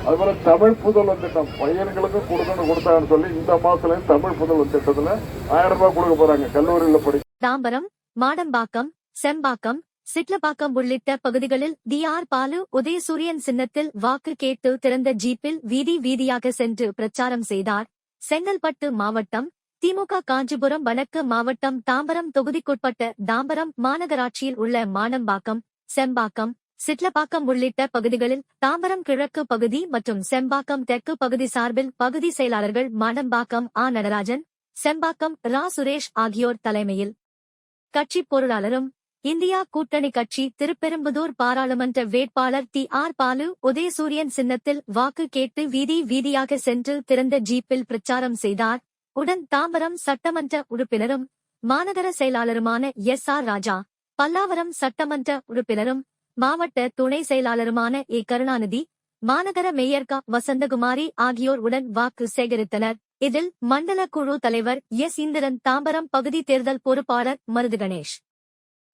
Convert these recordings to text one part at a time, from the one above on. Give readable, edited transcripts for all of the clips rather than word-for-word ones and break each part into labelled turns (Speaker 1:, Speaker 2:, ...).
Speaker 1: அதுபோல தமிழ் புதல்வன் திட்டம் பையன்களுக்கு கொடுத்தாங்கன்னு சொல்லி இந்த மாசத்துல தமிழ் புதல்வன் திட்டத்துல 1000 ரூபாய் கொடுக்க போறாங்க கல்லூரியில படி.
Speaker 2: தாம்பரம், மாடம்பாக்கம், செம்பாக்கம், சிட்லப்பாக்கம் உள்ளிட்ட பகுதிகளில் டி.ஆர். பாலு உதயசூரியன் சின்னத்தில் வாக்கு கேட்டு திறந்த ஜீப்பில் வீதி வீதியாக சென்று பிரச்சாரம் செய்தார். செங்கல்பட்டு மாவட்டம் திமுக காஞ்சிபுரம் வடக்கு மாவட்டம் தாம்பரம் தொகுதிக்குட்பட்ட தாம்பரம் மாநகராட்சியில் உள்ள மாடம்பாக்கம், செம்பாக்கம், சிட்லப்பாக்கம் உள்ளிட்ட பகுதிகளில் தாம்பரம் கிழக்கு பகுதி மற்றும் செம்பாக்கம் தெற்கு பகுதி சார்பில் பகுதி செயலாளர்கள் மாடம்பாக்கம் ஆ. நடராஜன், செம்பாக்கம் ரா. சுரேஷ் ஆகியோர் தலைமையில் கட்சி பொருளாளரும் இந்தியா கூட்டணி கட்சி திருப்பெரும்புதூர் பாராளுமன்ற வேட்பாளர் டி.ஆர். பாலு உதயசூரியன் சின்னத்தில் வாக்கு கேட்டு வீதி வீதியாக சென்று திறந்த ஜீப்பில் பிரச்சாரம் செய்தார். உடன் தாம்பரம் சட்டமன்ற உறுப்பினரும் மாநகர செயலாளருமான எஸ்.ஆர். ராஜா, பல்லாவரம் சட்டமன்ற உறுப்பினரும் மாவட்ட துணை செயலாளருமான ஏ. கருணாநிதி, மாநகர மேயர் க. வசந்தகுமாரி ஆகியோர் உடன் வாக்கு சேகரித்தனர். இதில் மண்டல குழு தலைவர் எஸ். இந்திரன், தாம்பரம் பகுதி தேர்தல் பொறுப்பாளர் மருது கணேஷ்,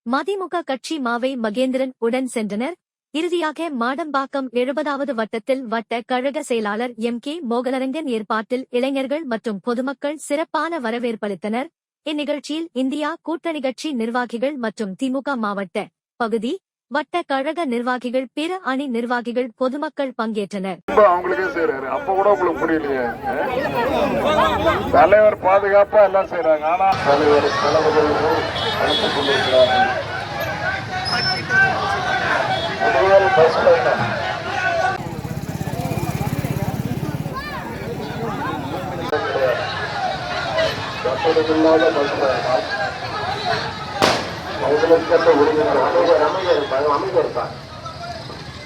Speaker 2: மதிமுக கட்சி மாவை மகேந்திரன் உடன் சென்றனர். இறுதியாக மாடம்பாக்கம் 70வது வட்டத்தில் வட்ட கழக செயலாளர் எம்.கே. மோகனரங்கன் ஏற்பாட்டில் இளைஞர்கள் மற்றும் பொதுமக்கள் சிறப்பான வரவேற்பளித்தனர். இந்நிகழ்ச்சியில் இந்தியா கூட்டணி கட்சி நிர்வாகிகள் மற்றும் திமுக மாவட்ட, பகுதி, வட்ட கழக நிர்வாகிகள், பிற அணி நிர்வாகிகள், பொதுமக்கள் பங்கேற்றனர்.
Speaker 1: அவங்களுக்கே செய்யறாரு, அப்ப கூட உங்களுக்கு புரியலையே. தலைவர் பாதுகாப்பா எல்லாம் செய்யறாங்க. ஆனா தலைவர் அழைத்துக் கொண்டிருக்கிறார்கள்.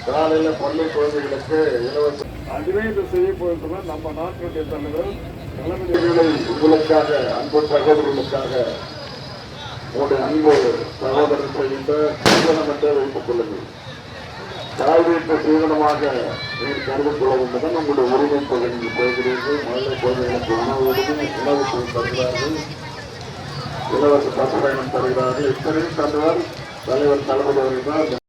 Speaker 1: காலையில பள்ளி குழந்தைகளுக்கு இலவச அதுவே இதை செய்ய போயிருந்தா நம்ம நாட்டுடைய தலைவர் தலைமைகளை உங்களுக்காக அன்பு சகோதரர்களுக்காக உங்களுடைய அன்பு சகோதரர் செய்கின்ற சீதனம் என்றே வைத்துக் கொள்ளுங்கள். தாய்வீட்டு சீதனமாக நீர் கருதிக் கொள்ள வேண்டும். உங்களுடைய உரிமை தொகை நீங்கள் போகிறீர்கள். மழை குழந்தைகளுக்கு உணவு தருகிறார்கள், இலவச பஸ் பயணம் தருகிறார்கள். இத்தனையும் தந்தவர் தலைவர் தளபதி அவர்கள்.